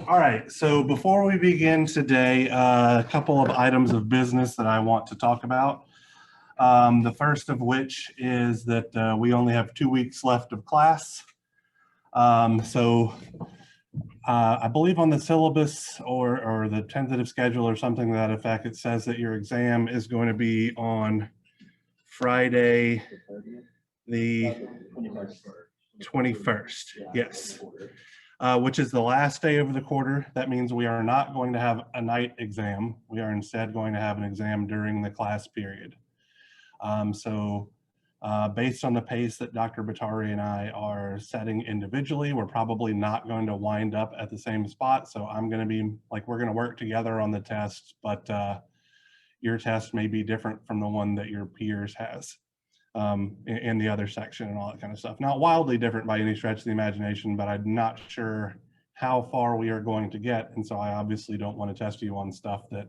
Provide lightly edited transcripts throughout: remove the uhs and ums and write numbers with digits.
All right, so before we begin today, a couple of items of business that I want to talk about. The first of which is that we only have 2 weeks left of class. I believe on the syllabus or the tentative schedule or something to that effect, it says that your exam is going to be on Friday, the 21st. Yes. Which is the last day of the quarter. That means we are not going to have a night exam. We are instead going to have an exam during the class period. Based on the pace that Dr. Batari and I are setting individually, we're probably not going to wind up at the same spot. So I'm going to be like, we're going to work together on the test, but your test may be different from the one that your peers has. In the other section and all that kind of stuff. Not wildly different by any stretch of the imagination, but I'm not sure how far we are going to get. And so I obviously don't want to test you on stuff that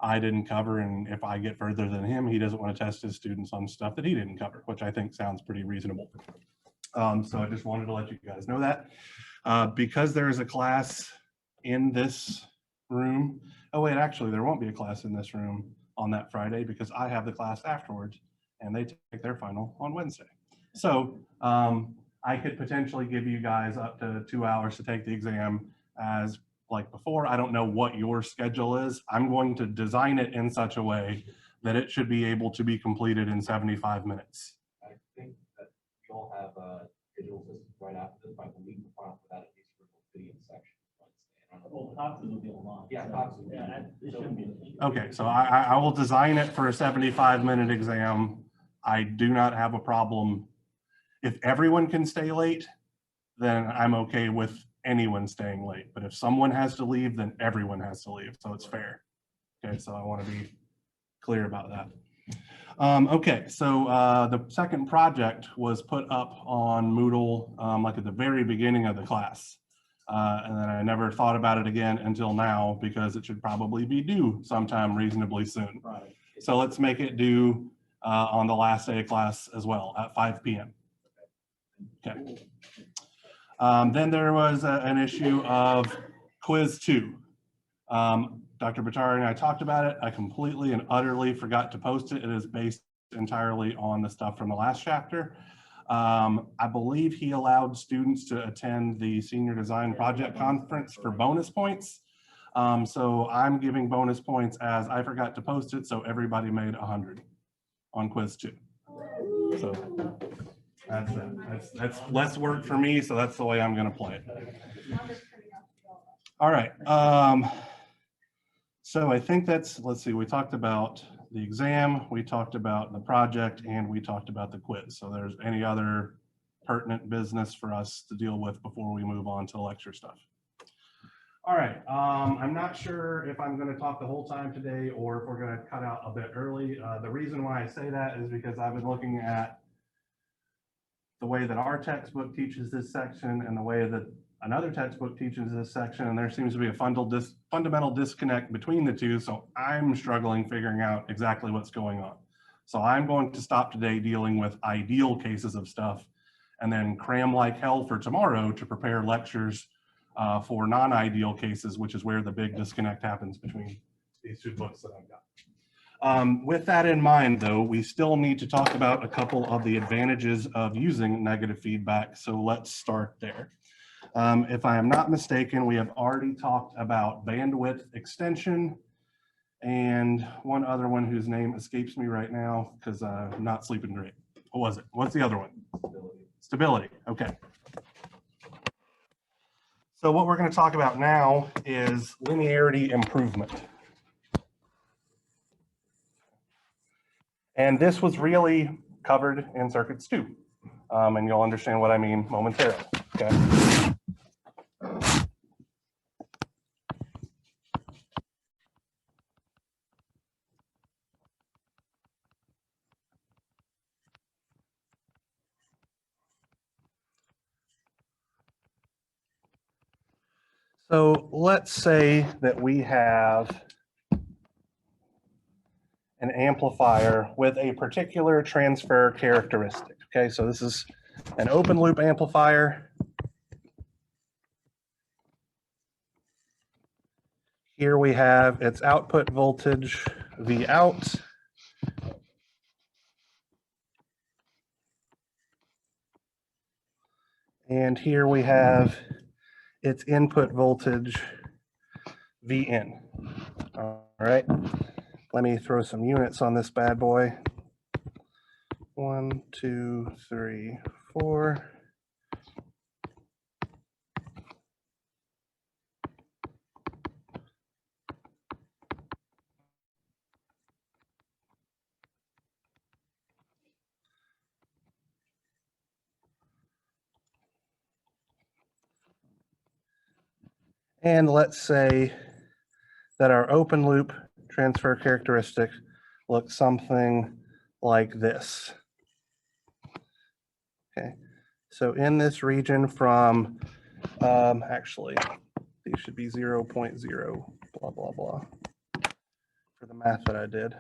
I didn't cover. And if I get further than him, he doesn't want to test his students on stuff that he didn't cover, which I think sounds pretty reasonable. So I just wanted to let you guys know that. Because there is a class in this room. Oh wait, actually there won't be a class in this room on that Friday because I have the class afterwards. And they take their final on Wednesday. So I could potentially give you guys up to 2 hours to take the exam as like before. I don't know what your schedule is. I'm going to design it in such a way that it should be able to be completed in 75 minutes. I think that you'll have a digital system right after this, by the week before after that, at least for the video section. Well, Cox's will be online. Yeah, so, Cox's will be yeah, it shouldn't be an issue. Okay, so I will design it for a 75-minute exam. I do not have a problem. If everyone can stay late, then I'm okay with anyone staying late. But if someone has to leave, then everyone has to leave. So it's fair. Okay, so I want to be clear about that. Okay, so the second project was put up on Moodle like at the very beginning of the class. And then I never thought about it again until now because it should probably be due sometime reasonably soon. Right. So let's make it due on the last day of class as well at 5 p.m. Okay. Then there was an issue of quiz 2. Dr. Batari and I talked about it. I completely and utterly forgot to post it. It is based entirely on the stuff from the last chapter. I believe he allowed students to attend the Senior Design Project Conference for bonus points. So I'm giving bonus points as I forgot to post it, so everybody made 100 on quiz 2. So that's less work for me, so that's the way I'm going to play it. All right. So I think that's, let's see, we talked about the exam, we talked about the project, and we talked about the quiz. So there's any other pertinent business for us to deal with before we move on to the lecture stuff. All right, I'm not sure if I'm going to talk the whole time today or if we're going to cut out a bit early. The reason why I say that is because I've been looking at the way that our textbook teaches this section and the way that another textbook teaches this section, and there seems to be a fundamental disconnect between the two, so I'm struggling figuring out exactly what's going on. So I'm going to stop today dealing with ideal cases of stuff and then cram like hell for tomorrow to prepare lectures for non-ideal cases, which is where the big disconnect happens between these two books that I've got. With that in mind, though, we still need to talk about a couple of the advantages of using negative feedback, so let's start there. If I am not mistaken, we have already talked about bandwidth extension and one other one whose name escapes me right now because I'm not sleeping great. What was it? What's the other one? Stability. Okay. So what we're going to talk about now is linearity improvement. And this was really covered in circuits 2. And you'll understand what I mean momentarily. Okay. So let's say that we have an amplifier with a particular transfer characteristic. Okay, so this is an open loop amplifier. Here we have its output voltage, V out. And here we have its input voltage, V in. All right, let me throw some units on this bad boy. 1, 2, 3, 4. And let's say that our open loop transfer characteristic looks something like this. Okay, so in this region from, actually, these should be 0.0, blah, blah, blah, for the math that I did.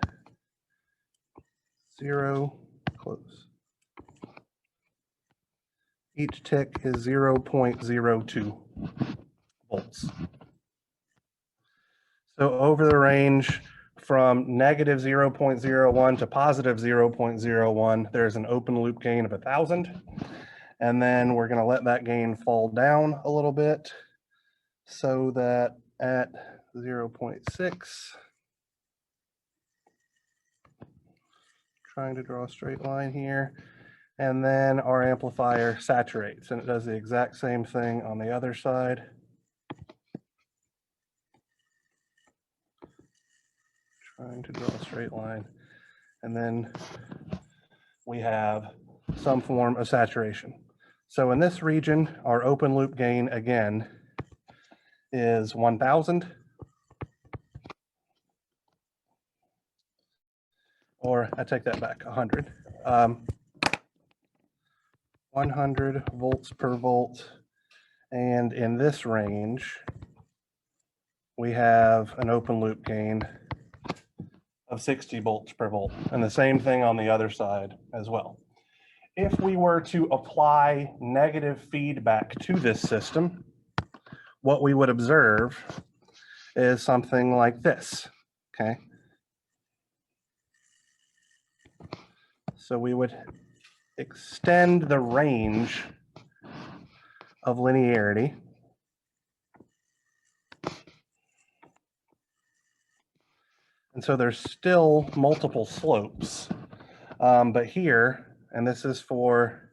0, close. Each tick is 0.02 volts. So over the range from negative 0.01 to positive 0.01, there's an open loop gain of 1,000. And then we're going to let that gain fall down a little bit so that at 0.6, trying to draw a straight line here, and then our amplifier saturates, and it does the exact same thing on the other side. Trying to draw a straight line, and then we have some form of saturation. So in this region, our open loop gain again is 1,000, or I take that back, 100. 100 volts per volt, and in this range, we have an open loop gain of 60 volts per volt, and the same thing on the other side as well. If we were to apply negative feedback to this system, what we would observe is something like this, okay? So we would extend the range of linearity and so there's still multiple slopes, but here, and this is for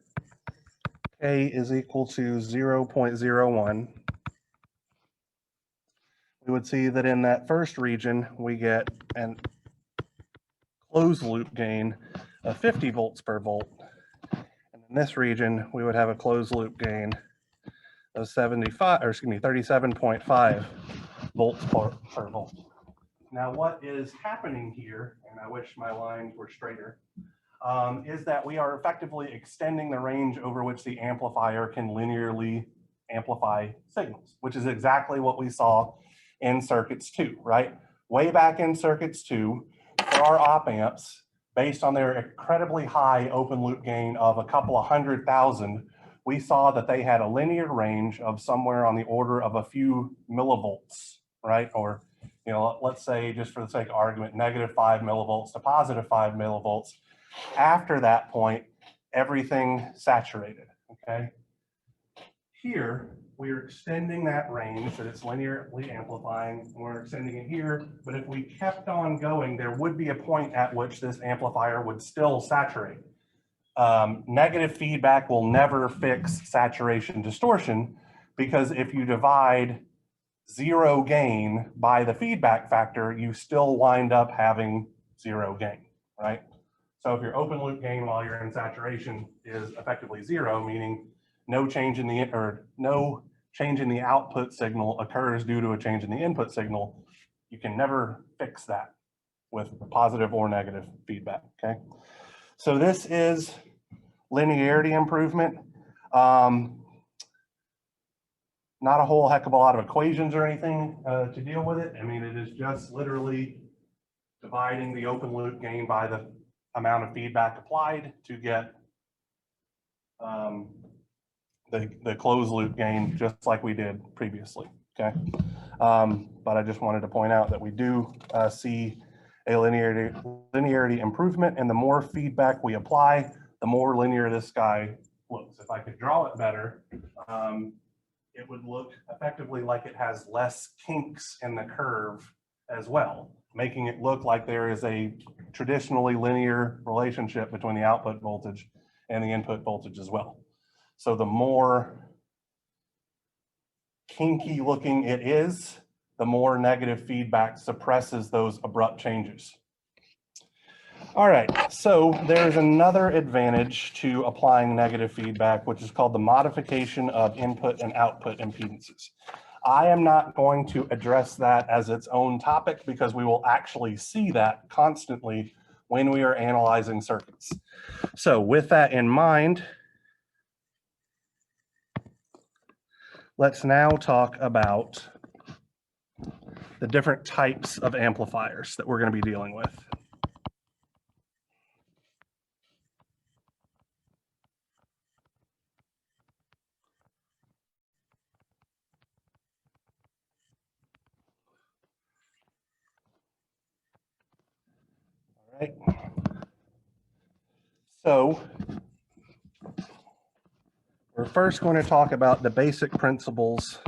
K is equal to 0.01, we would see that in that first region, we get an closed loop gain of 50 volts per volt. And in this region, we would have a closed loop gain of 37.5 volts per volt. Now, what is happening here, and I wish my lines were straighter, is that we are effectively extending the range over which the amplifier can linearly amplify signals, which is exactly what we saw in circuits 2, right? Way back in circuits 2, for our op amps, based on their incredibly high open loop gain of a couple of 100,000, we saw that they had a linear range of somewhere on the order of a few millivolts, right? Or, you know, let's say, just for the sake of argument, negative 5 millivolts to positive 5 millivolts. After that point, everything saturated, okay? Here, we're extending that range that it's linearly amplifying, and we're extending it here, but if we kept on going, there would be a point at which this amplifier would still saturate. Negative feedback will never fix saturation distortion, because if you divide 0 gain by the feedback factor, you still wind up having 0 gain, right? So if your open loop gain while you're in saturation is effectively 0, meaning no change in the output signal occurs due to a change in the input signal, you can never fix that with positive or negative feedback, okay? So this is linearity improvement. Not a whole heck of a lot of equations or anything to deal with it. I mean, it is just literally dividing the open loop gain by the amount of feedback applied to get the closed loop gain, just like we did previously. okay? But I just wanted to point out that we do see a linearity improvement, and the more feedback we apply, the more linear this guy looks. If I could draw it better, it would look effectively like it has less kinks in the curve as well, making it look like there is a traditionally linear relationship between the output voltage and the input voltage as well. So the more kinky looking it is, the more negative feedback suppresses those abrupt changes. All right, so there's another advantage to applying negative feedback, which is called the modification of input and output impedances. I am not going to address that as its own topic because we will actually see that constantly when we are analyzing circuits. So with that in mind, let's now talk about the different types of amplifiers that we're going to be dealing with. All right. So we're first going to talk about the basic principles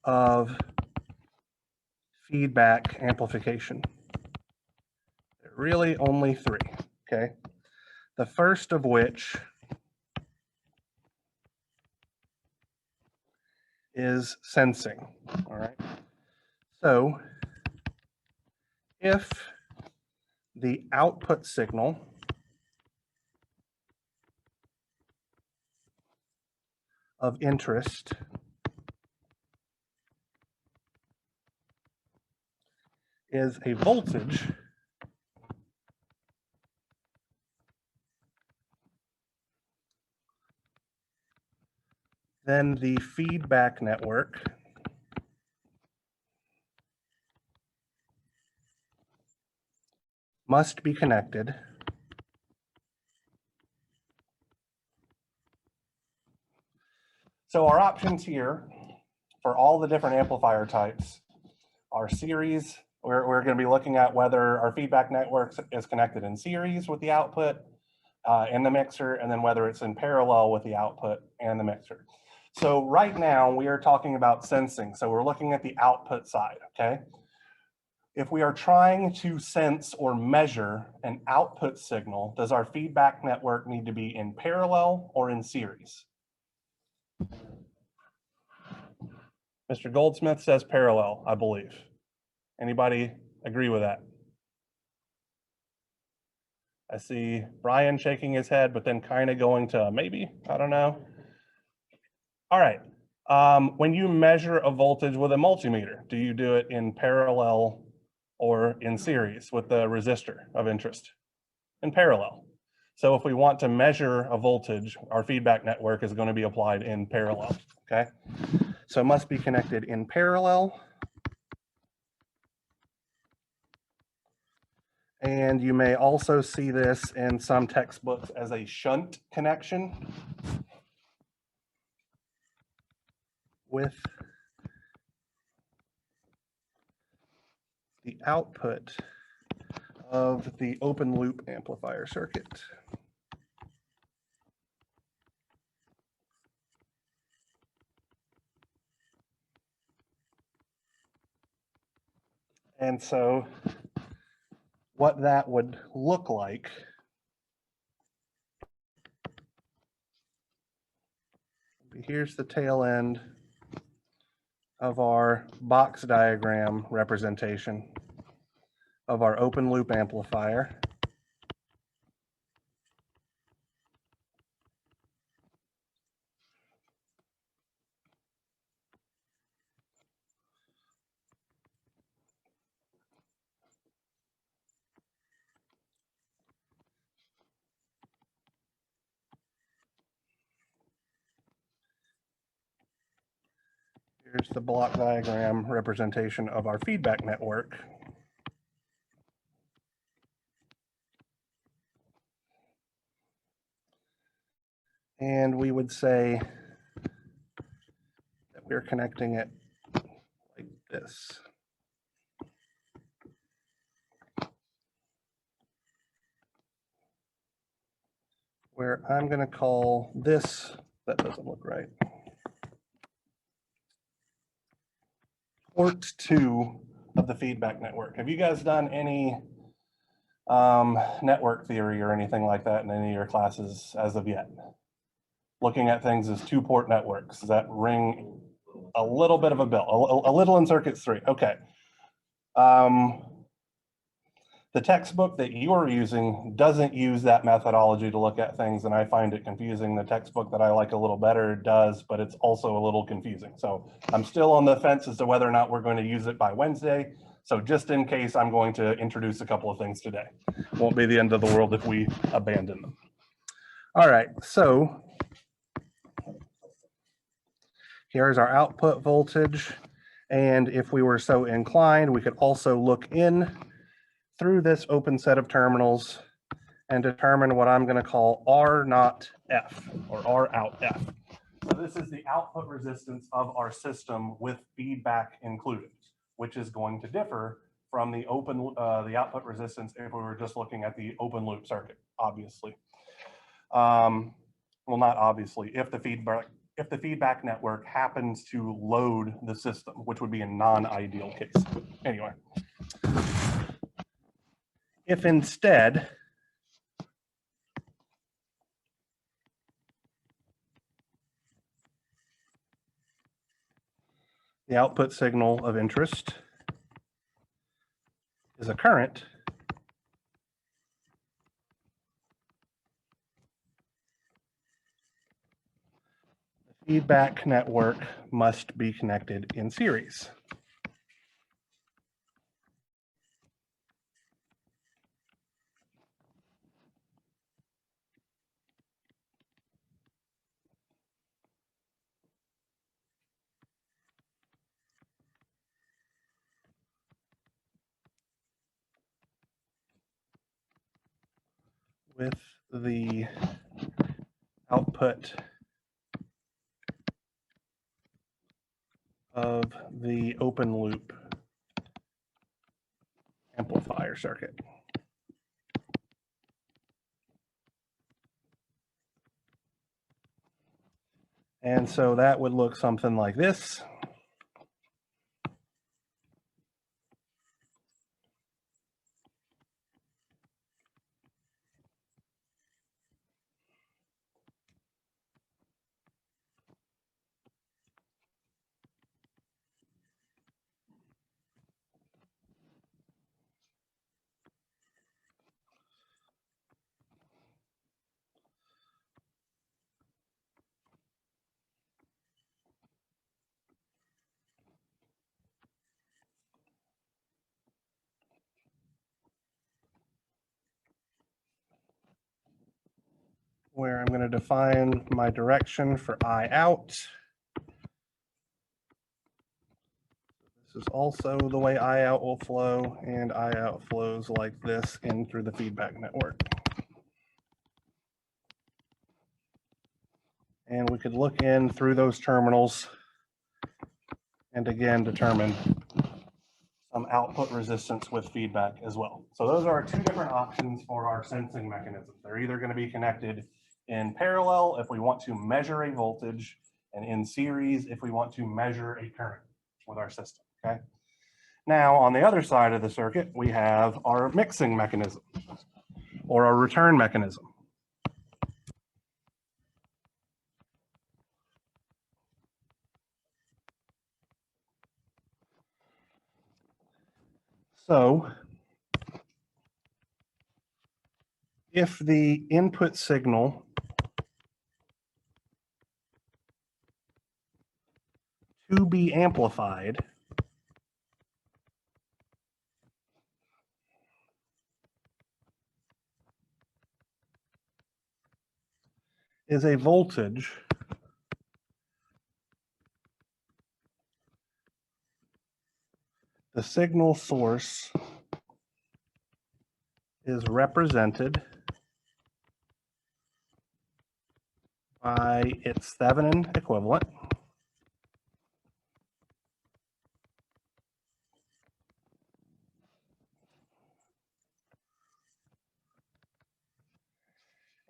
of feedback amplification. There are really only three, okay? The first of which is sensing, all right? So if the output signal of interest is a voltage, then the feedback network must be connected So our options here for all the different amplifier types are series. We're going to be looking at whether our feedback network is connected in series with the output and the mixer, and then whether it's in parallel with the output and the mixer. So right now we are talking about sensing. So we're looking at the output side, okay? If we are trying to sense or measure an output signal, does our feedback network need to be in parallel or in series? Mr. Goldsmith says parallel, I believe. Anybody agree with that? I see Brian shaking his head, but then kind of going to maybe, I don't know. All right, when you measure a voltage with a multimeter, do you do it in parallel or in series with the resistor of interest? In parallel. So if we want to measure a voltage, our feedback network is going to be applied in parallel, okay? So it must be connected in parallel. And you may also see this in some textbooks as a shunt connection with the output of the open loop amplifier circuit. And so what that would look like here's the tail end of our box diagram representation of our open loop amplifier. Here's the block diagram representation of our feedback network. And we would say that we're connecting it this. Where I'm going to call this, that doesn't look right, port 2 of the feedback network. Have you guys done any network theory or anything like that in any of your classes as of yet? Looking at things as 2-port networks, does that ring a little bit of a bell? A little in circuits 3, okay. The textbook that you're using doesn't use that methodology to look at things, and I find it confusing. The textbook that I like a little better does, but it's also a little confusing. So I'm still on the fence as to whether or not we're going to use it by Wednesday. So just in case, I'm going to introduce a couple of things today. Won't be the end of the world if we abandon them. All right, so here's our output voltage. And if we were so inclined, we could also look in through this open set of terminals and determine what I'm going to call R naught F, or R out F. So this is the output resistance of our system with feedback included, which is going to differ from the output resistance if we were just looking at the open loop circuit, obviously. Well, not obviously, if the feedback network happens to load the system, which would be a non-ideal case. Anyway. If instead the output signal of interest is a current, the feedback network must be connected in series. With the output of the open loop amplifier circuit. And so that would look something like this. Where I'm going to define my direction for I out. This is also the way I out will flow, and I out flows like this in through the feedback network. And we could look in through those terminals and again determine some output resistance with feedback as well. So those are 2 different options for our sensing mechanism. They're either going to be connected in parallel if we want to measure a voltage, and in series if we want to measure a current with our system, okay? Now, on the other side of the circuit, we have our mixing mechanism or our return mechanism. So if the input signal to be amplified is a voltage the signal source is represented by its Thevenin equivalent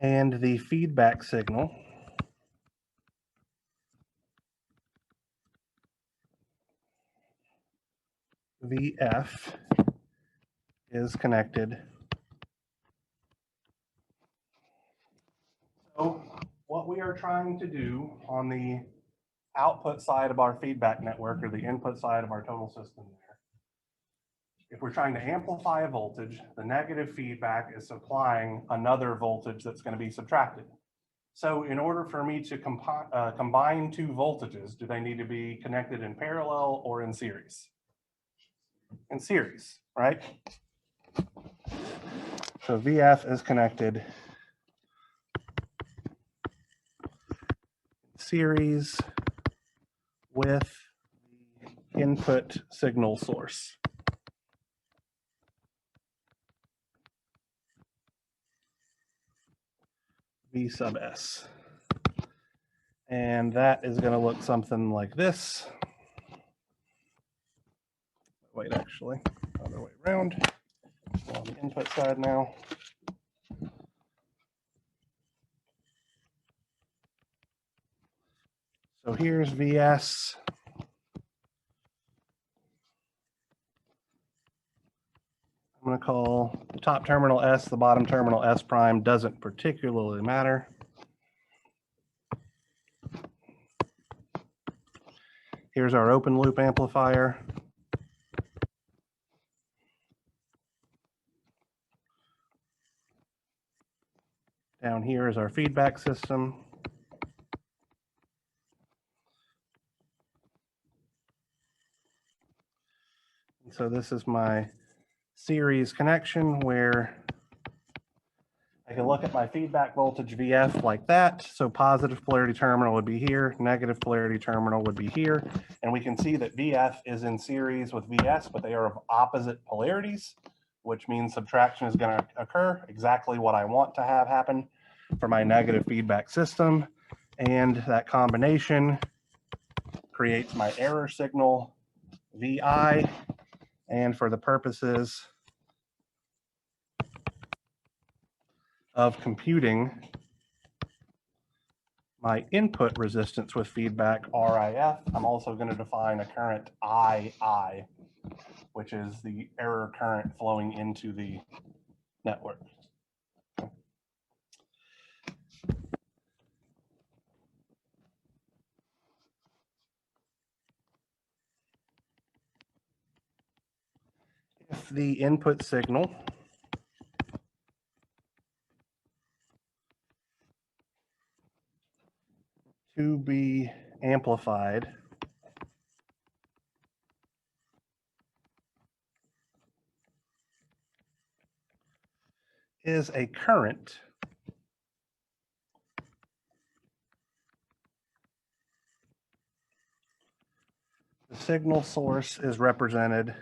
And the feedback signal VF is connected. So what we are trying to do on the output side of our feedback network, or the input side of our total system there, if we're trying to amplify a voltage, the negative feedback is supplying another voltage that's going to be subtracted. So in order for me to combine two voltages, do they need to be connected in parallel or in series? In series, right? So VF is connected in series with the input signal source. V sub S. And that is going to look something like this. Wait, actually, other way around. On the input side now. So here's VS. I'm going to call the top terminal S, the bottom terminal S prime, doesn't particularly matter. Here's our open loop amplifier. Down here is our feedback system. And so this is my series connection where I can look at my feedback voltage VF like that. So positive polarity terminal would be here, negative polarity terminal would be here. And we can see that VF is in series with VS, but they are of opposite polarities, which means subtraction is going to occur, exactly what I want to have happen for my negative feedback system. And that combination creates my error signal VI. And for the purposes of computing my input resistance with feedback RIF, I'm also going to define a current II, which is the error current flowing into the network. If the input signal to be amplified is a current, the signal source is represented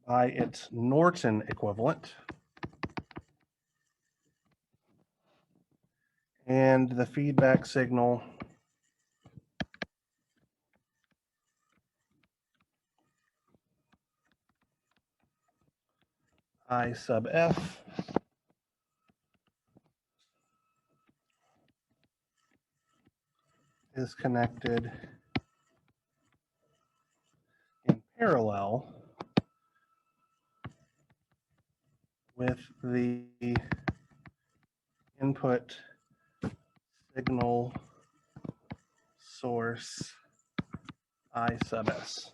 by its Norton equivalent, and the feedback signal I sub F is connected in parallel with the input signal source I sub S.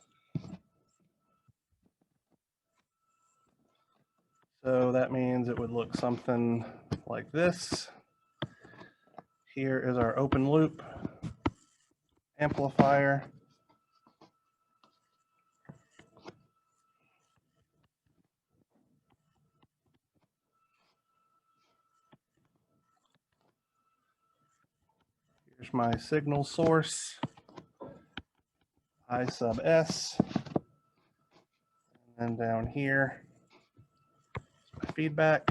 So that means it would look something like this. Here is our open loop amplifier. Here's my signal source, I sub S. And then down here, my feedback.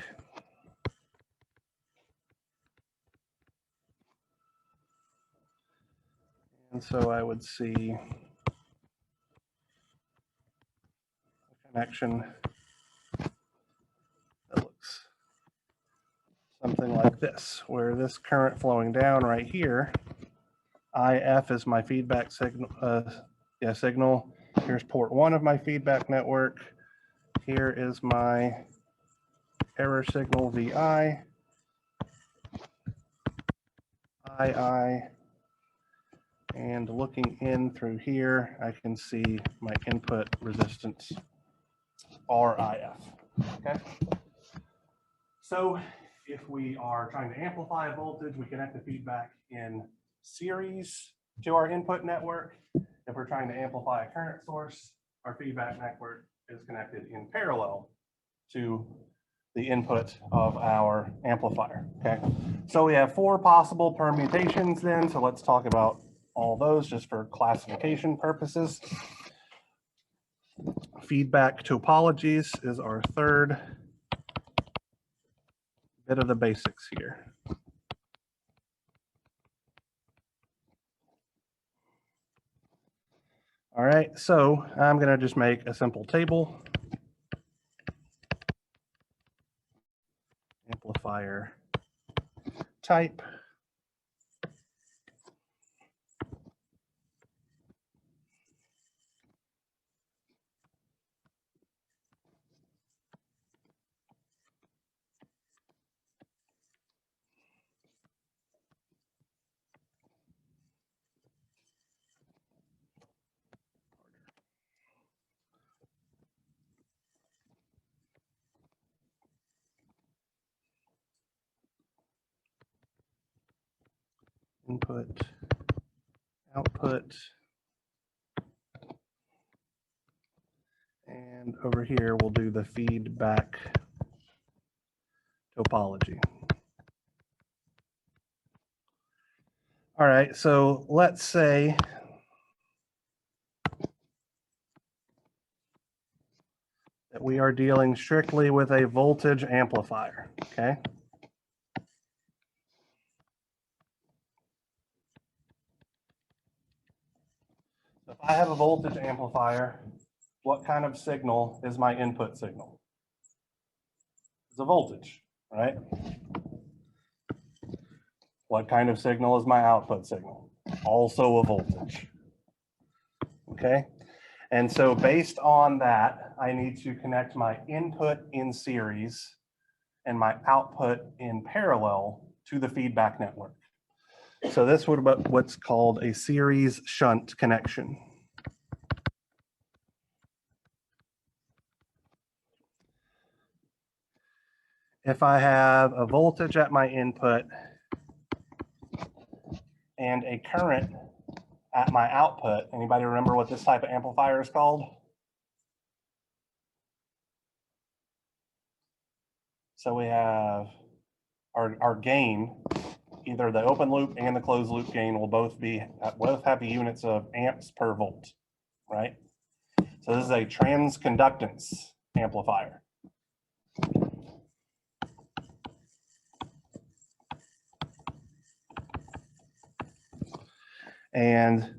And so I would see a connection that looks something like this, where this current flowing down right here, IF is my feedback signal. Signal. Here's port 1 of my feedback network. Here is my error signal VI, II, and looking in through here, I can see my input resistance RIF. Okay. So if we are trying to amplify a voltage, we connect the feedback in series to our input network. If we're trying to amplify a current source, our feedback network is connected in parallel to the input of our amplifier. Okay, so we have 4 possible permutations then. So let's talk about all those just for classification purposes. Feedback topologies is our third bit of the basics here. All right, so I'm going to just make a simple table. Amplifier type. Input, output, and over here we'll do the feedback topology. All right, so let's say that we are dealing strictly with a voltage amplifier, okay? If I have a voltage amplifier, what kind of signal is my input signal? It's a voltage, right? What kind of signal is my output signal? Also a voltage. Okay, and so based on that, I need to connect my input in series and my output in parallel to the feedback network. So this would be what's called a series shunt connection. If I have a voltage at my input and a current at my output, anybody remember what this type of amplifier is called? So we have our gain, either the open loop and the closed loop gain will both have units of amps per volt, right? So this is a transconductance amplifier. And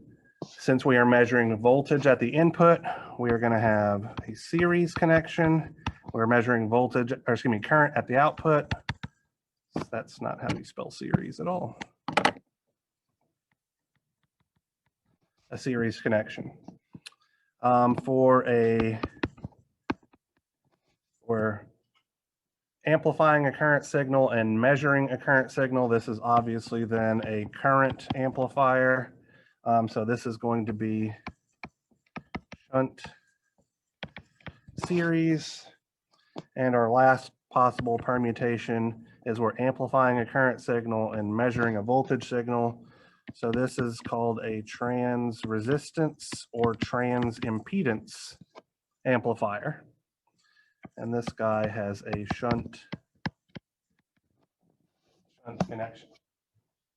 since we are measuring voltage at the input, we are going to have a series connection. We're measuring voltage, or excuse me, current at the output. That's not how you spell series at all. A series connection. We're amplifying a current signal and measuring a current signal. This is obviously then a current amplifier. So this is going to be shunt series. And our last possible permutation is we're amplifying a current signal and measuring a voltage signal. So this is called a trans resistance or trans impedance amplifier. And this guy has a shunt connection.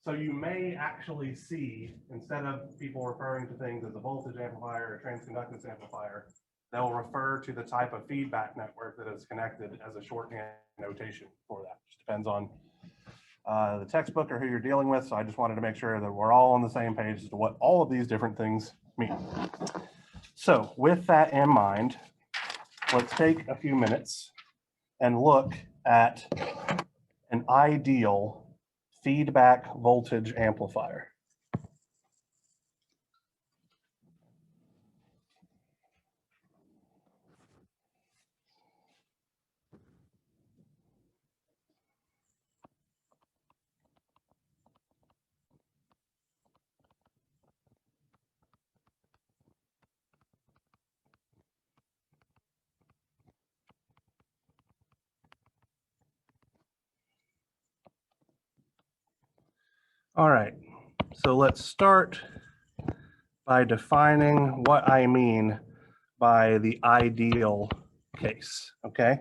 So you may actually see, instead of people referring to things as a voltage amplifier or transconductance amplifier, they'll refer to the type of feedback network that is connected as a shorthand notation for that. Just depends on the textbook or who you're dealing with. So I just wanted to make sure that we're all on the same page as to what all of these different things mean. So with that in mind, let's take a few minutes and look at an ideal feedback voltage amplifier. All right, so let's start by defining what I mean by the ideal case, okay?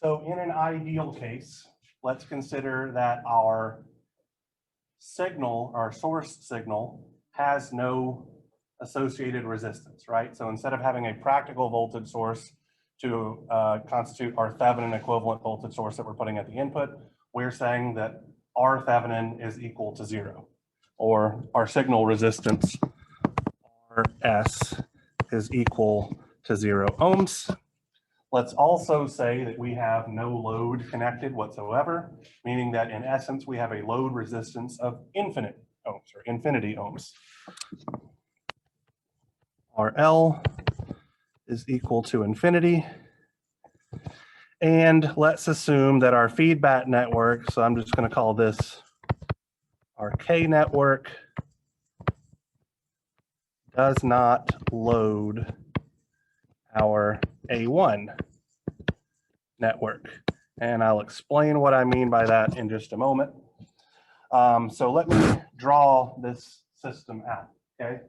So in an ideal case, let's consider that our signal, our source signal, has no associated resistance, right? So instead of having a practical voltage source to constitute our Thevenin equivalent voltage source that we're putting at the input, we're saying that our Thevenin is equal to 0, or our signal resistance, Rs, is equal to 0 ohms. Let's also say that we have no load connected whatsoever, meaning that in essence, we have a load resistance of infinity ohms. RL is equal to infinity. And let's assume that our feedback network, so I'm just going to call this our K network, does not load our A1 network. And I'll explain what I mean by that in just a moment. So let me draw this system out, okay?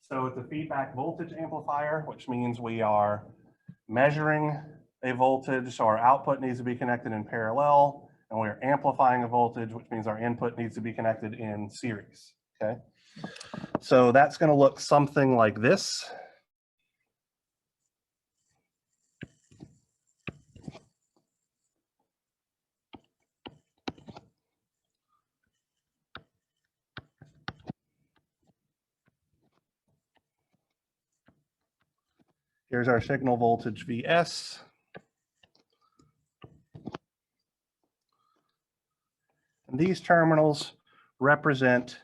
So it's a feedback voltage amplifier, which means we are measuring a voltage, so our output needs to be connected in parallel, and we're amplifying a voltage, which means our input needs to be connected in series, okay? So that's going to look something like this. Here's our signal voltage Vs. And these terminals represent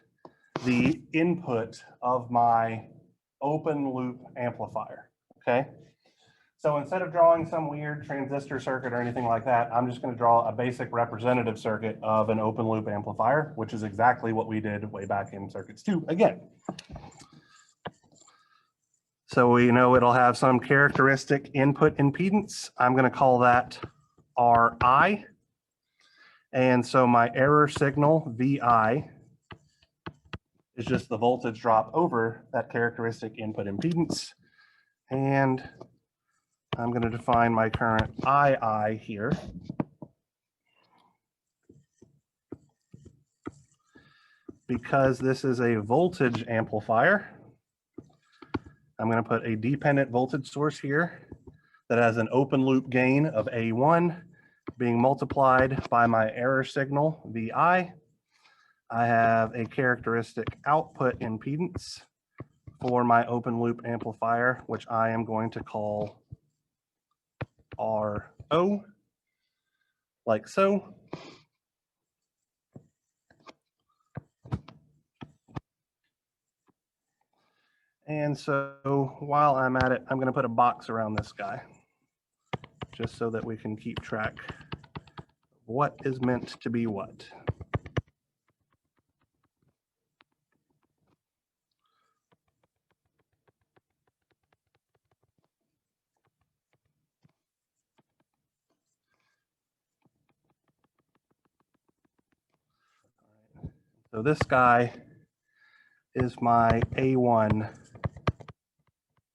the input of my open loop amplifier, okay? So instead of drawing some weird transistor circuit or anything like that, I'm just going to draw a basic representative circuit of an open loop amplifier, which is exactly what we did way back in circuits 2 again. So we know it'll have some characteristic input impedance. I'm going to call that Ri. And so my error signal, Vi, is just the voltage drop over that characteristic input impedance. And I'm going to define my current II here. Because this is a voltage amplifier, I'm going to put a dependent voltage source here that has an open loop gain of A1 being multiplied by my error signal, Vi. I have a characteristic output impedance for my open loop amplifier, which I am going to call RO, like so. And so while I'm at it, I'm going to put a box around this guy, just so that we can keep track of what is meant to be what. So this guy is my A1,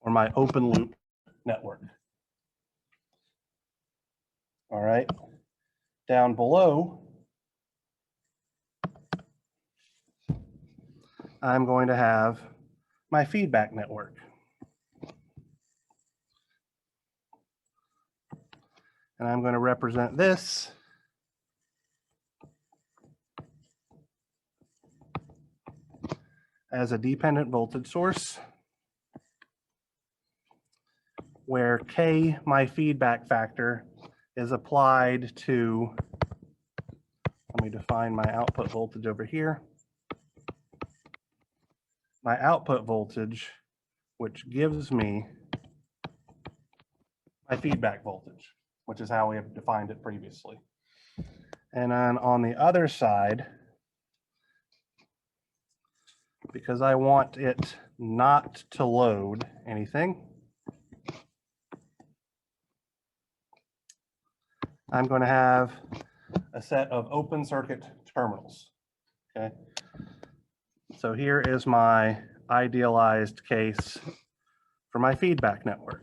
or my open loop network. All right. Down below, I'm going to have my feedback network. And I'm going to represent this as a dependent voltage source, where K, my feedback factor, is applied to, let me define my output voltage over here. My output voltage, which gives me my feedback voltage, which is how we have defined it previously. And then on the other side, because I want it not to load anything, I'm going to have a set of open circuit terminals. Okay. So here is my idealized case for my feedback network.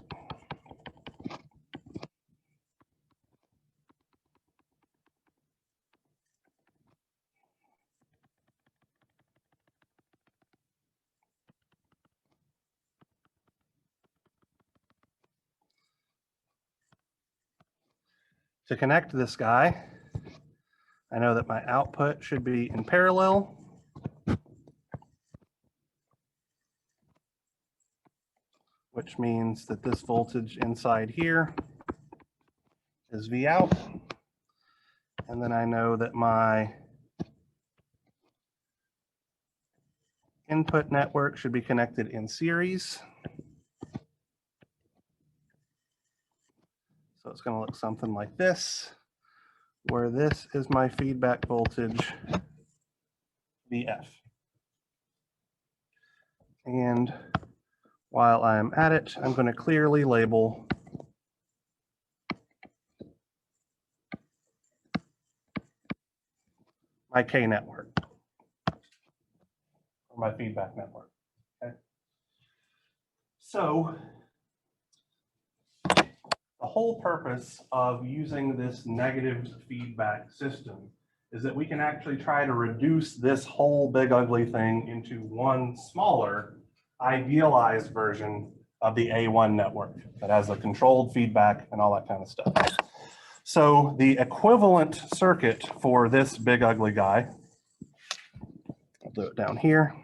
To connect this guy, I know that my output should be in parallel. Which means that this voltage inside here is V out. And then I know that my input network should be connected in series. So it's going to look something like this, where this is my feedback voltage, VF. And while I'm at it, I'm going to clearly label my K network, or my feedback network. Okay. So the whole purpose of using this negative feedback system is that we can actually try to reduce this whole big ugly thing into one smaller, idealized version of the A1 network that has a controlled feedback and all that kind of stuff. So the equivalent circuit for this big ugly guy, I'll do it down here,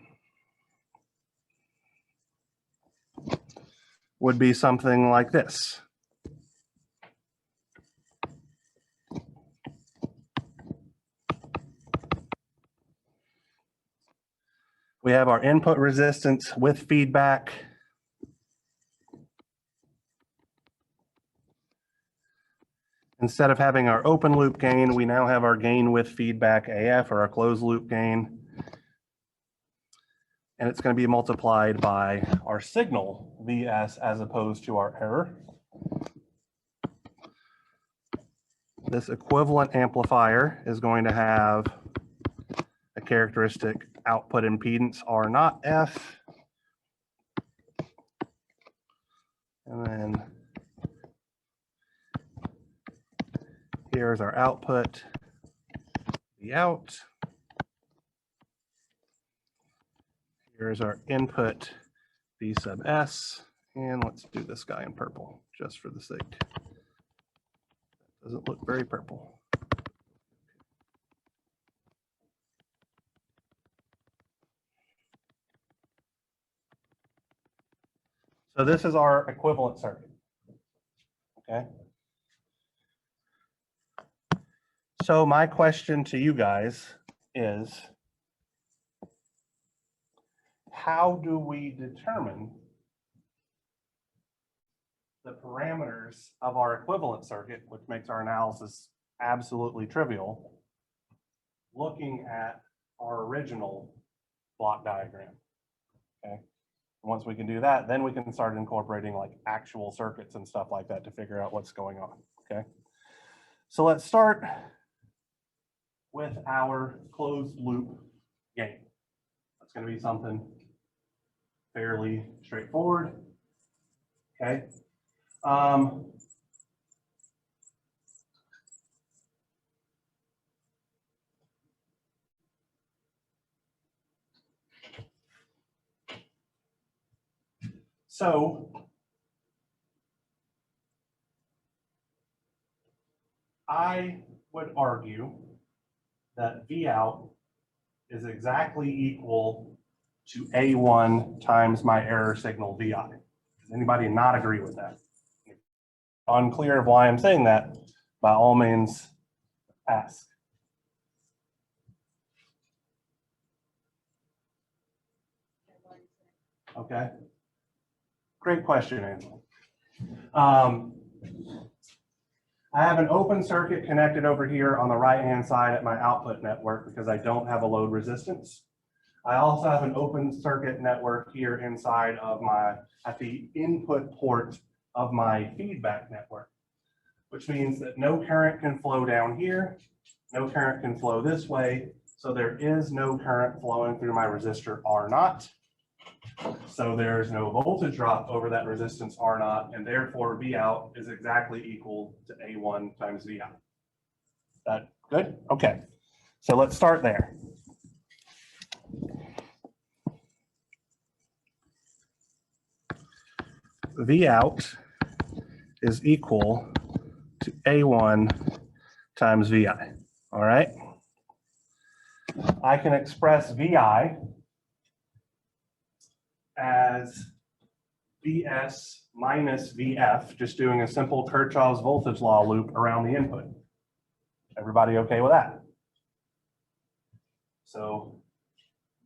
would be something like this. We have our input resistance with feedback. Instead of having our open loop gain, we now have our gain with feedback AF, or our closed loop gain. And it's going to be multiplied by our signal VS as opposed to our error. This equivalent amplifier is going to have a characteristic output impedance R naught F. And then here's our output, the out. Here's our input, V sub S. And let's do this guy in purple, just for the sake. Doesn't look very purple. So this is our equivalent circuit, okay? So my question to you guys is, how do we determine the parameters of our equivalent circuit, which makes our analysis absolutely trivial, looking at our original block diagram, okay? Once we can do that, then we can start incorporating like actual circuits and stuff like that to figure out what's going on, okay? So let's start with our closed loop gain. That's going to be something fairly straightforward, okay? So I would argue that V out is exactly equal to A1 times my error signal VI. Does anybody not agree with that? Unclear of why I'm saying that, by all means, ask. Okay. Great question, Angela. I have an open circuit connected over here on the right-hand side at my output network because I don't have a load resistance. I also have an open circuit network here inside of at the input port of my feedback network, which means that no current can flow down here, no current can flow this way, so there is no current flowing through my resistor R0. So there's no voltage drop over that resistance R0, and therefore V out is exactly equal to A1 times V out. That good? Okay, so let's start there. V out is equal to A1 times VI, all right? I can express VI as Vs minus Vf, just doing a simple Kirchhoff's voltage law loop around the input. Everybody okay with that? So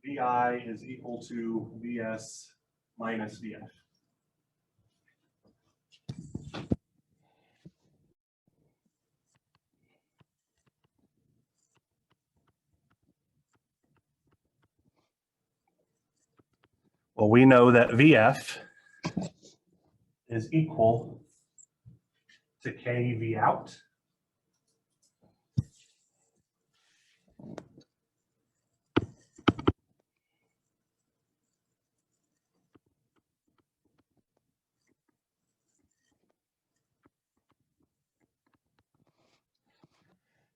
Vi is equal to Vs minus Vf. Well, we know that Vf is equal to kV out.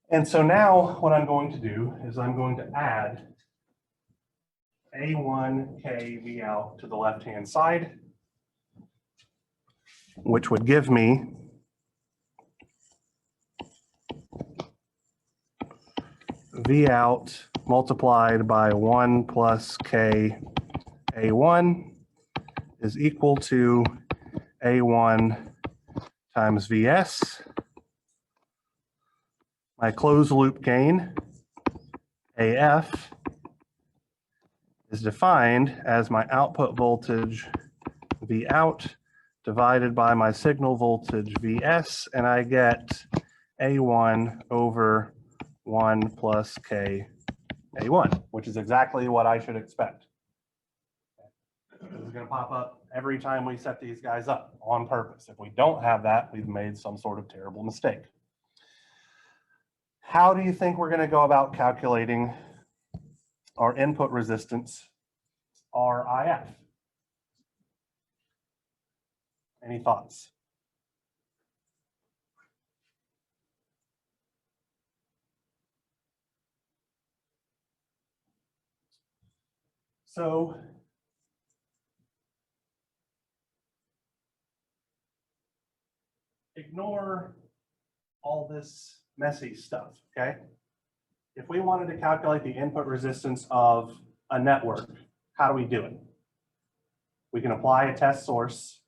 And so now what I'm going to do is I'm going to add A1 kV out to the left-hand side, which would give me V out multiplied by 1 plus K A1 is equal to A1 times Vs. My closed loop gain, AF, is defined as my output voltage V out divided by my signal voltage Vs, and I get A1 over 1 plus K A1, which is exactly what I should expect. This is going to pop up every time we set these guys up on purpose. If we don't have that, we've made some sort of terrible mistake. How do you think we're going to go about calculating our input resistance, RIF? Any thoughts? So ignore all this messy stuff, okay? If we wanted to calculate the input resistance of a network, how do we do it? We can apply a test source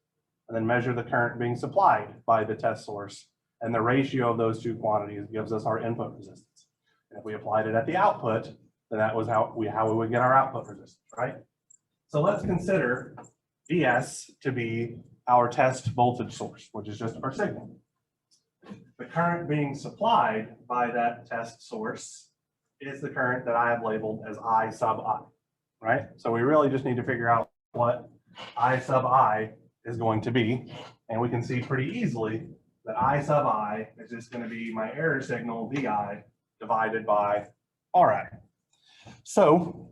and then measure the current being supplied by the test source, and the ratio of those two quantities gives us our input resistance. And if we applied it at the output, then that was how we would get our output resistance, right? So let's consider Vs to be our test voltage source, which is just our signal. The current being supplied by that test source is the current that I have labeled as I sub I, right? So we really just need to figure out what I sub I is going to be. And we can see pretty easily that I sub I is just going to be my error signal VI divided by RI. So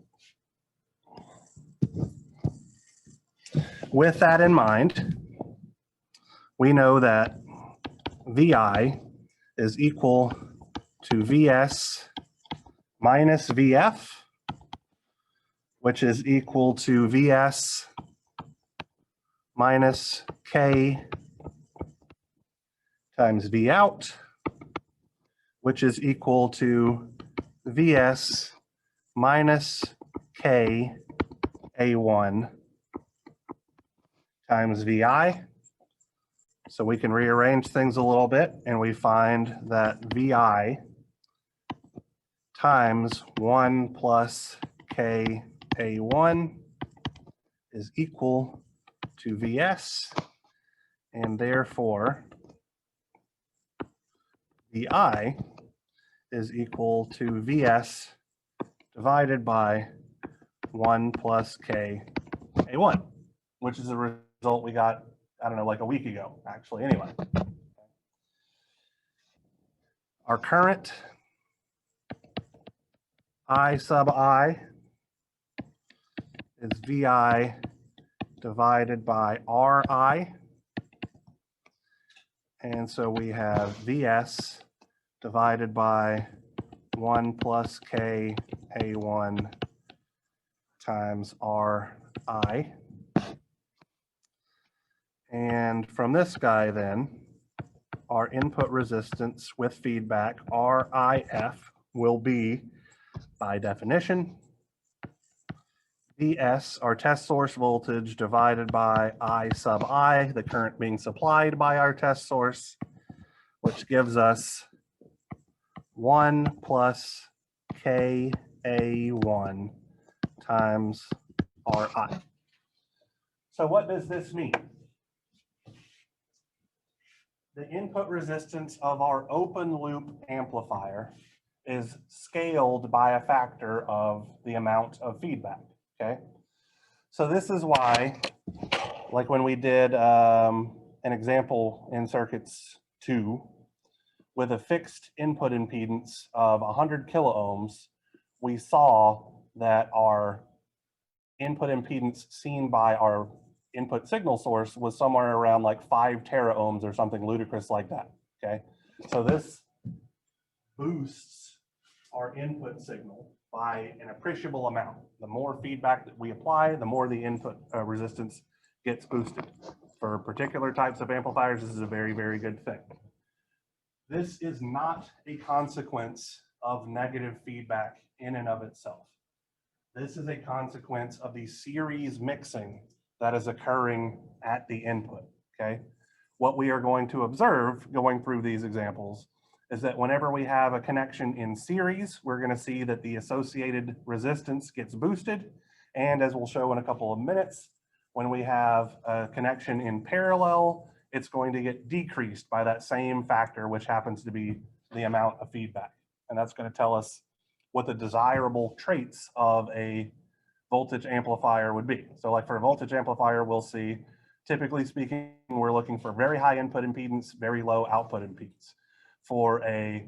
with that in mind, we know that VI is equal to Vs minus Vf, which is equal to Vs minus K times V out, which is equal to Vs minus K A1 times Vi. So we can rearrange things a little bit, and we find that Vi times 1 plus K A1 is equal to Vs, and therefore Vi is equal to Vs divided by 1 plus K A1, which is a result we got, I don't know, like a week ago, actually, anyway. Our current I sub I is Vi divided by Ri. And so we have Vs divided by 1 plus K A1 times Ri. And from this guy then, our input resistance with feedback, RIF, will be, by definition, Vs, our test source voltage, divided by I sub I, the current being supplied by our test source, which gives us 1 plus K A1 times Ri. So what does this mean? The input resistance of our open loop amplifier is scaled by a factor of the amount of feedback, okay? So this is why, like when we did an example in circuits 2 with a fixed input impedance of 100 kiloohms, we saw that our input impedance seen by our input signal source was somewhere around like 5 teraohms or something ludicrous like that, okay? So this boosts our input signal by an appreciable amount. The more feedback that we apply, the more the input resistance gets boosted. For particular types of amplifiers, this is a very, very good thing. This is not a consequence of negative feedback in and of itself. This is a consequence of the series mixing that is occurring at the input, okay? What we are going to observe going through these examples is that whenever we have a connection in series, we're going to see that the associated resistance gets boosted. And as we'll show in a couple of minutes, when we have a connection in parallel, it's going to get decreased by that same factor, which happens to be the amount of feedback. And that's going to tell us what the desirable traits of a voltage amplifier would be. So like for a voltage amplifier, we'll see, typically speaking, we're looking for very high input impedance, very low output impedance. For a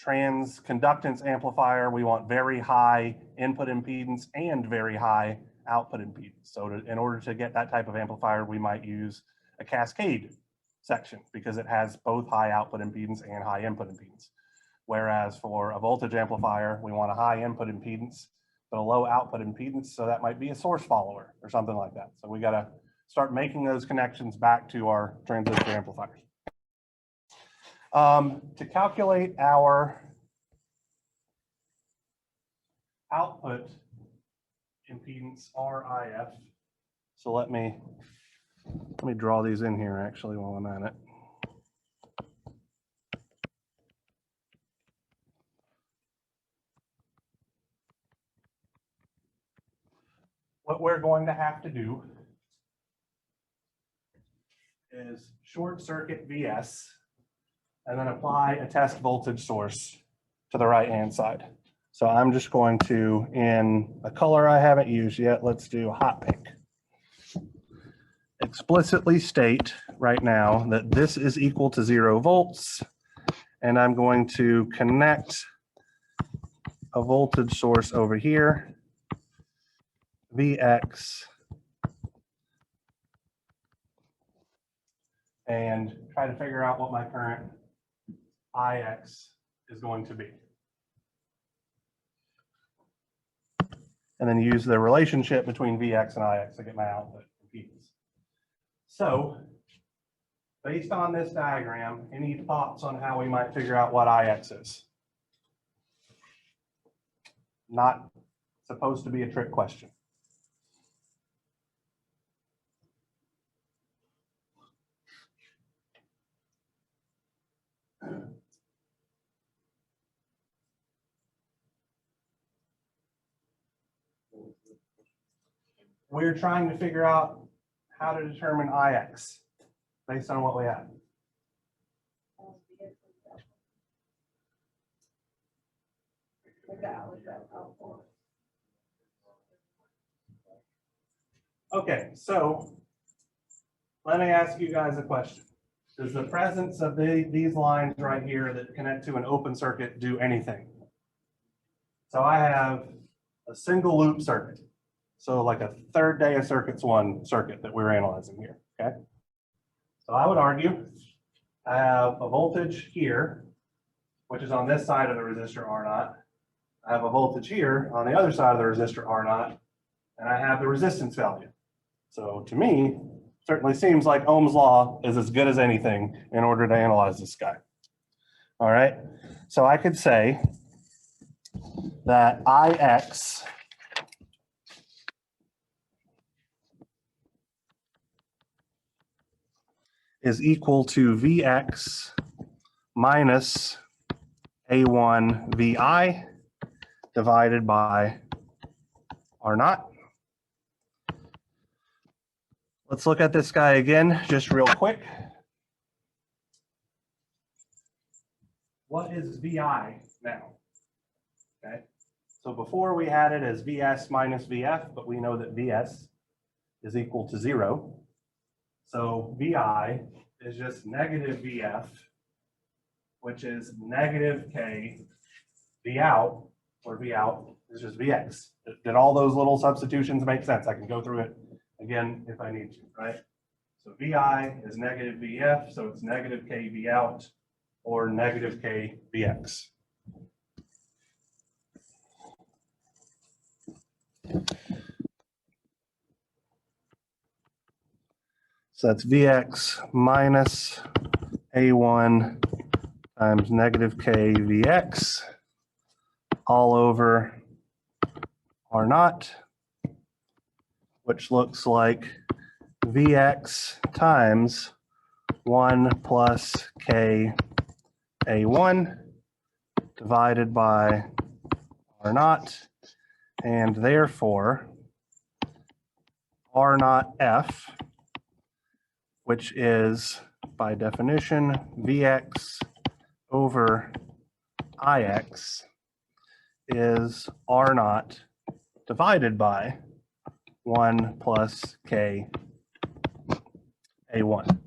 transconductance amplifier, we want very high input impedance and very high output impedance. So in order to get that type of amplifier, we might use a cascade section because it has both high output impedance and high input impedance. Whereas for a voltage amplifier, we want a high input impedance, but a low output impedance. So that might be a source follower or something like that. So we got to start making those connections back to our transistor amplifiers. To calculate our output impedance RIF, so let me draw these in here actually while I'm at it. What we're going to have to do is short circuit Vs and then apply a test voltage source to the right-hand side. So I'm just going to, in a color I haven't used yet, let's do hot pink, explicitly state right now that this is equal to 0 volts, and I'm going to connect a voltage source over here, Vx, and try to figure out what my current Ix is going to be. And then use the relationship between Vx and Ix to get my output impedance. So based on this diagram, any thoughts on how we might figure out what IX is? Not supposed to be a trick question. We're trying to figure out how to determine IX based on what we have. Okay, so let me ask you guys a question. Does the presence of these lines right here that connect to an open circuit do anything? So I have a single loop circuit. So like a third day of circuits one circuit that we're analyzing here, okay? So I would argue I have a voltage here, which is on this side of the resistor R naught. I have a voltage here on the other side of the resistor R naught, and I have the resistance value. So to me, certainly seems like Ohm's law is as good as anything in order to analyze this guy. All right, so I could say that IX is equal to Vx minus A1 Vi divided by R naught. Let's look at this guy again, just real quick. What is Vi now? Okay, so before we had it as Vs minus Vf, but we know that Vs is equal to 0. So Vi is just negative Vf, which is negative K V out, or V out is just Vx. Did all those little substitutions make sense? I can go through it again if I need to, right? So Vi is negative Vf, so it's negative K V out, or negative K Vx. So that's Vx minus A1 times negative K Vx all over R naught, which looks like Vx times 1 plus K A1 divided by R naught, and therefore R naught F, which is by definition Vx over Ix, is R naught divided by 1 plus K A1.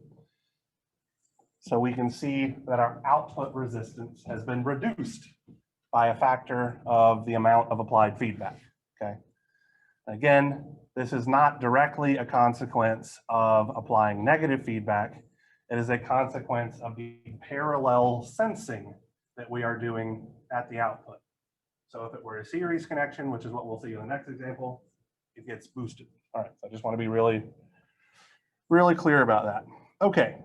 So we can see that our output resistance has been reduced by a factor of the amount of applied feedback, okay? Again, this is not directly a consequence of applying negative feedback. It is a consequence of the parallel sensing that we are doing at the output. So if it were a series connection, which is what we'll see in the next example, it gets boosted. All right, so I just want to be really, really clear about that. Okay.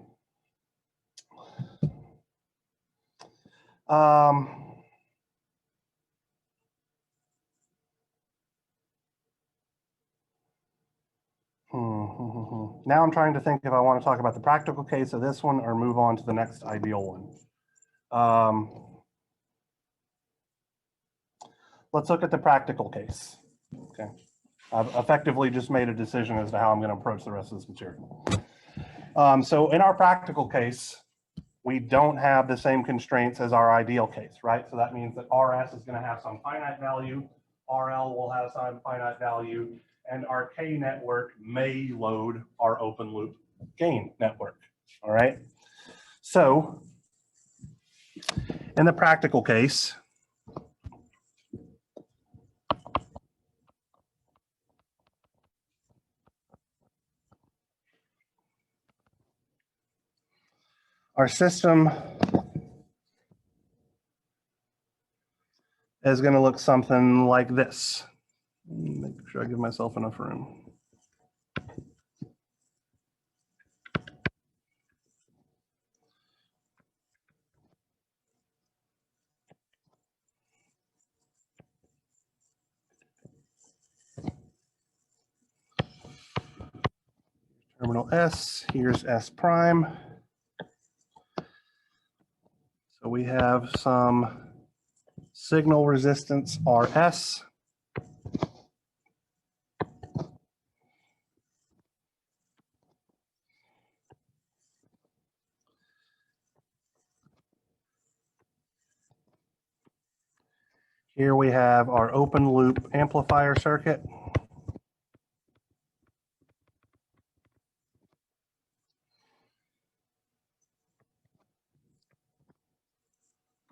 Now I'm trying to think if I want to talk about the practical case of this one or move on to the next ideal one. Let's look at the practical case. Okay, I've effectively just made a decision as to how I'm going to approach the rest of this material. So in our practical case, we don't have the same constraints as our ideal case, right? So that means that RS is going to have some finite value, RL will have some finite value, and our K network may load our open loop gain network, all right? So in the practical case, our system is going to look something like this. Make sure I give myself enough room. terminal S, here's S prime. So we have some signal resistance RS. Here we have our open loop amplifier circuit.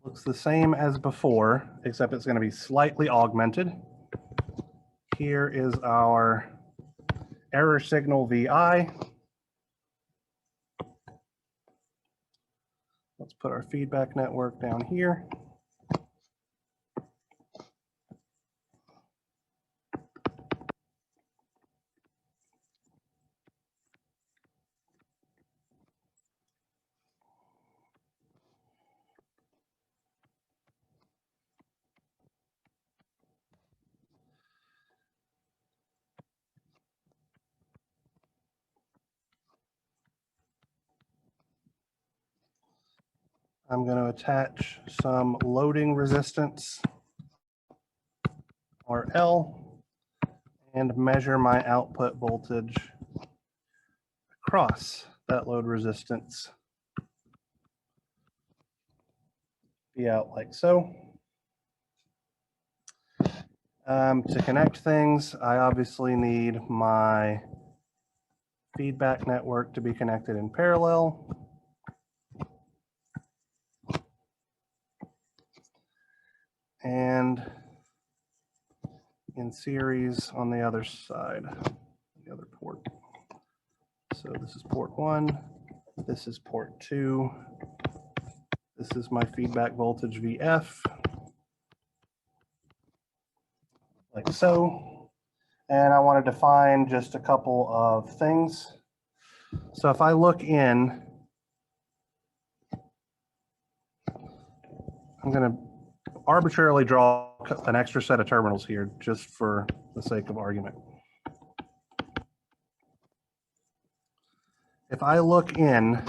Looks the same as before, except it's going to be slightly augmented. Here is our error signal VI. Let's put our feedback network down here. I'm going to attach some loading resistance, RL, and measure my output voltage across that load resistance. Be out like so. To connect things, I obviously need my feedback network to be connected in parallel. And in series on the other side, the other port. So this is port 1, this is port 2, this is my feedback voltage VF, like so. And I want to define just a couple of things. So if I look in, I'm going to arbitrarily draw an extra set of terminals here just for the sake of argument. If I look in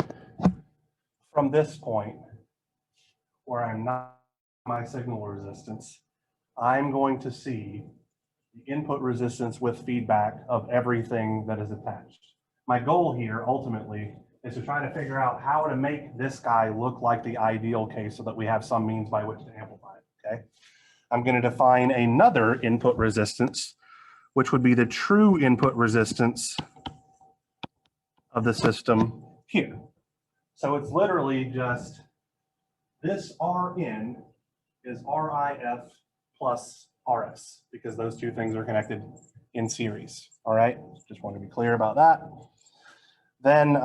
from this point where I'm not my signal resistance, I'm going to see the input resistance with feedback of everything that is attached. My goal here ultimately is to try to figure out how to make this guy look like the ideal case so that we have some means by which to amplify it, okay? I'm going to define another input resistance, which would be the true input resistance of the system here. So it's literally just this Rin is RIF plus RS, because those two things are connected in series. All right, just want to be clear about that. Then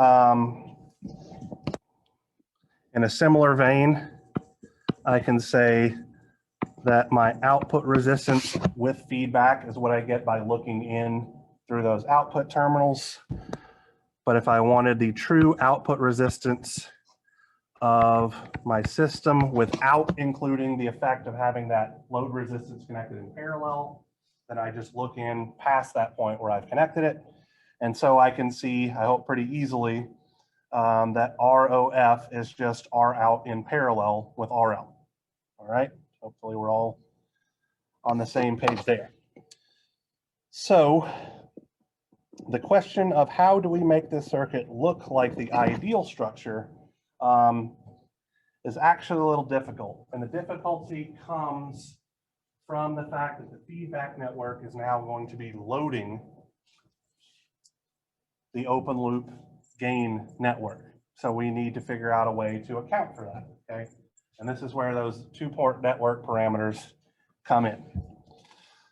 in a similar vein, I can say that my output resistance with feedback is what I get by looking in through those output terminals. But if I wanted the true output resistance of my system without including the effect of having that load resistance connected in parallel, then I just look in past that point where I've connected it. And so I can see, I hope pretty easily, that ROF is just R out in parallel with RL. All right, hopefully we're all on the same page there. So the question of how do we make this circuit look like the ideal structure is actually a little difficult. And the difficulty comes from the fact that the feedback network is now going to be loading the open loop gain network. So we need to figure out a way to account for that, okay? And this is where those two-port network parameters come in.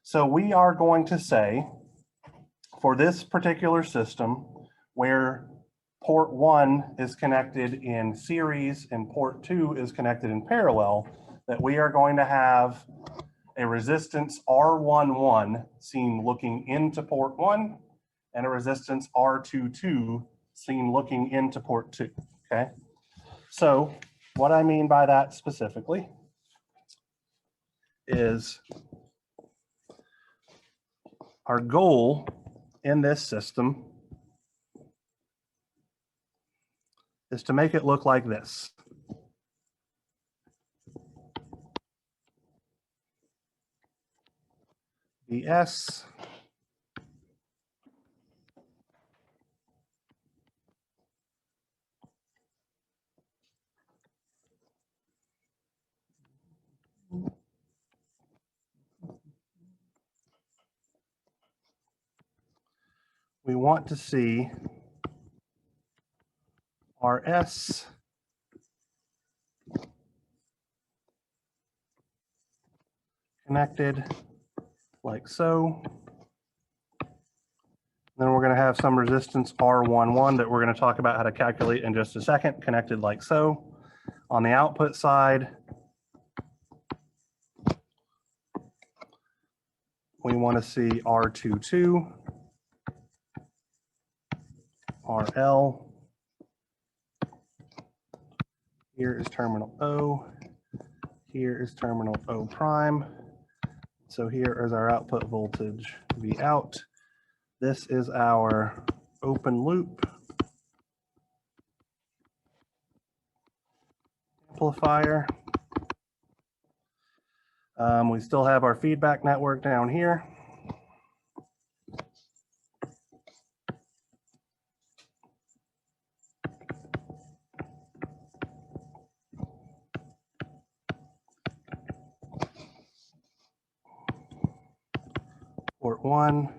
So we are going to say, for this particular system, where port 1 is connected in series and port 2 is connected in parallel, that we are going to have a resistance R11 seen looking into port 1 and a resistance R22 seen looking into port 2, okay? So what I mean by that specifically is our goal in this system is to make it look like this. VS we want to see RS connected like so. Then we're going to have some resistance R11 that we're going to talk about how to calculate in just a second, connected like so. On the output side, we want to see R22, RL. Here is terminal O. Here is terminal O prime. So here is our output voltage V out. This is our open loop amplifier. We still have our feedback network down here. Port 1,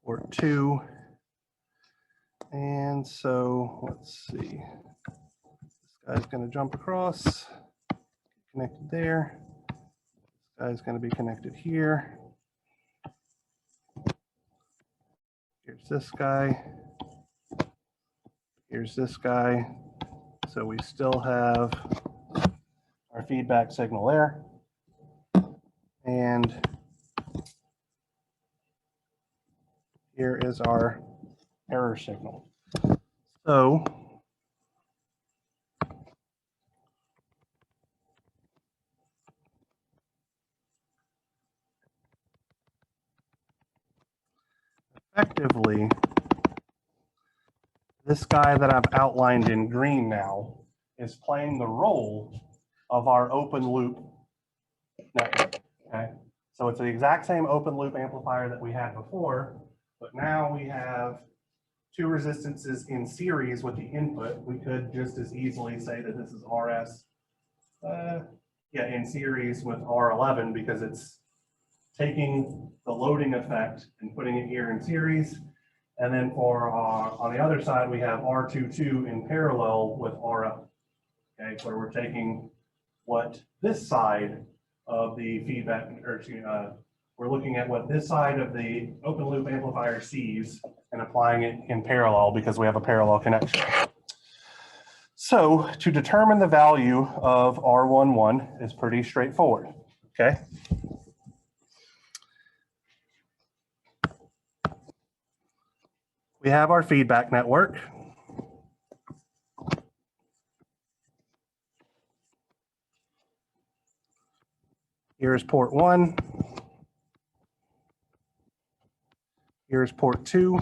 port 2, and so let's see. This guy's going to jump across, connected there. This guy's going to be connected here. Here's this guy. Here's this guy. So we still have our feedback signal there. And here is our error signal. So effectively, this guy that I've outlined in green now is playing the role of our open loop network. Okay, so it's the exact same open loop amplifier that we had before, but now we have two resistances in series with the input. We could just as easily say that this is RS, in series with R11 because it's taking the loading effect and putting it here in series. And then for on the other side, we have R22 in parallel with RL. Okay, where we're taking what this side of the feedback, we're looking at what this side of the open loop amplifier sees and applying it in parallel because we have a parallel connection. So to determine the value of R11 is pretty straightforward, okay? We have our feedback network. Here's port 1. Here's port 2.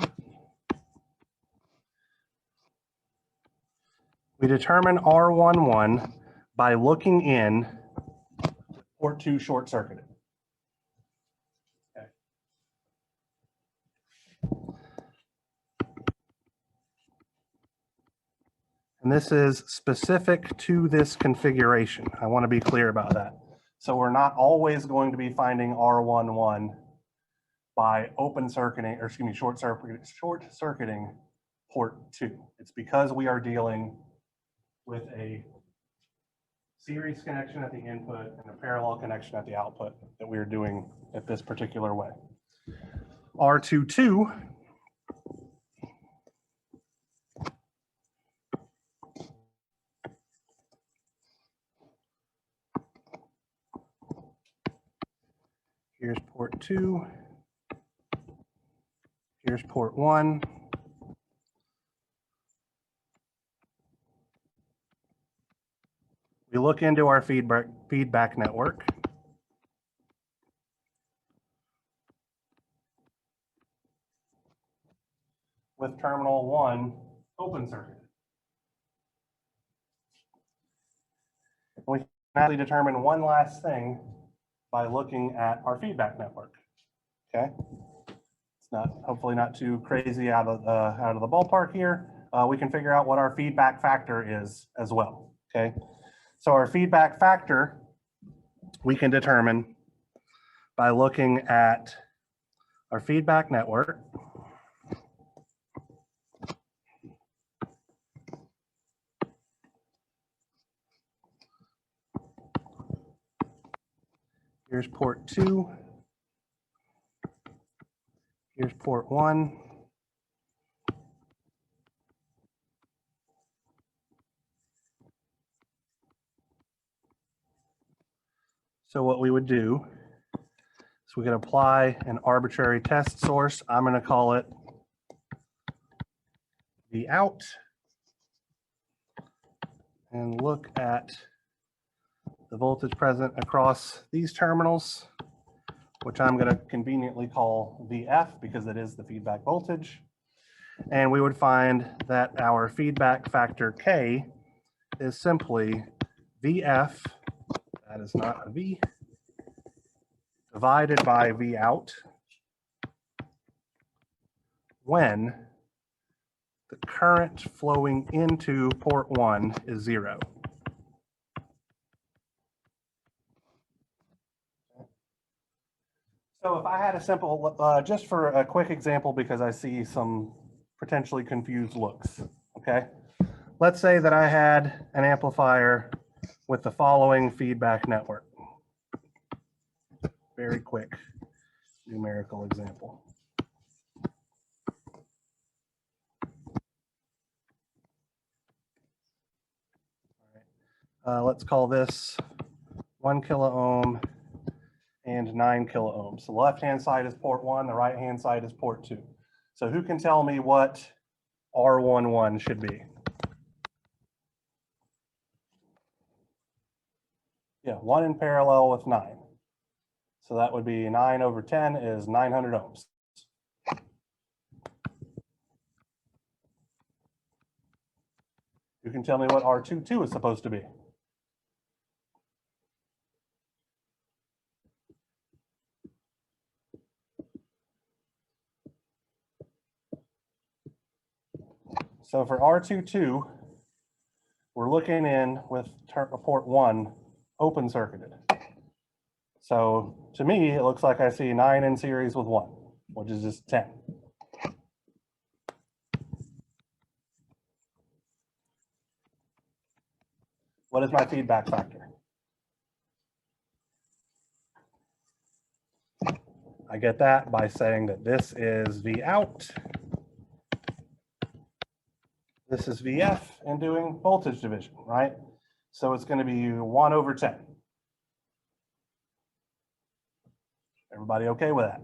We determine R11 by looking in port 2 short circuited. Okay. And this is specific to this configuration. I want to be clear about that. So we're not always going to be finding R11 by open circuiting, or excuse me, short circuiting port 2. It's because we are dealing with a series connection at the input and a parallel connection at the output that we are doing it this particular way. R22 here's port 2. Here's port 1. We look into our feedback network. With terminal 1 open circuit. We can actually determine one last thing by looking at our feedback network. Okay, it's not hopefully not too crazy out of the ballpark here. We can figure out what our feedback factor is as well. Okay, so our feedback factor we can determine by looking at our feedback network. Here's port 2. Here's port 1. So what we would do is we could apply an arbitrary test source. I'm going to call it the out, and look at the voltage present across these terminals, which I'm going to conveniently call VF because it is the feedback voltage. And we would find that our feedback factor K is simply VF, that is not a V, divided by V out when the current flowing into port 1 is 0. So if I had a simple, just for a quick example, because I see some potentially confused looks, okay? Let's say that I had an amplifier with the following feedback network. Very quick numerical example. Let's call this 1 kilo ohm and 9 kilo ohms. So the left-hand side is port 1, the right-hand side is port 2. So who can tell me what R11 should be? Yeah, 1 in parallel with 9. So that would be 9 over 10 is 900 ohms. You can tell me what R22 is supposed to be. So for R22, we're looking in with port 1 open circuited. So to me, it looks like I see 9 in series with 1, which is just 10. What is my feedback factor? I get that by saying that this is V out. This is VF and doing voltage division, right? So it's going to be 1 over 10. Everybody okay with that?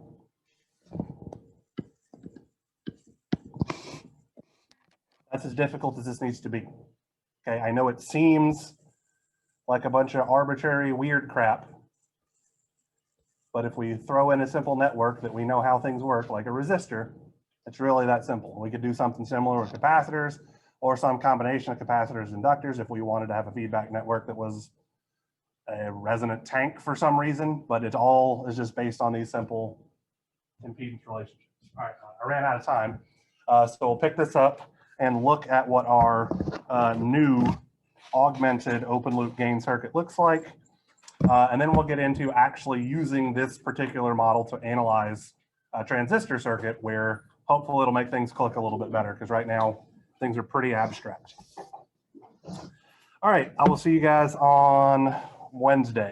That's as difficult as this needs to be. Okay, I know it seems like a bunch of arbitrary weird crap, but if we throw in a simple network that we know how things work, like a resistor, it's really that simple. We could do something similar with capacitors or some combination of capacitors and inductors if we wanted to have a feedback network that was a resonant tank for some reason, but it all is just based on these simple impedance relationships. All right, I ran out of time. So we'll pick this up and look at what our new augmented open loop gain circuit looks like. And then we'll get into actually using this particular model to analyze a transistor circuit where hopefully it'll make things click a little bit better, because right now things are pretty abstract. All right, I will see you guys on Wednesday.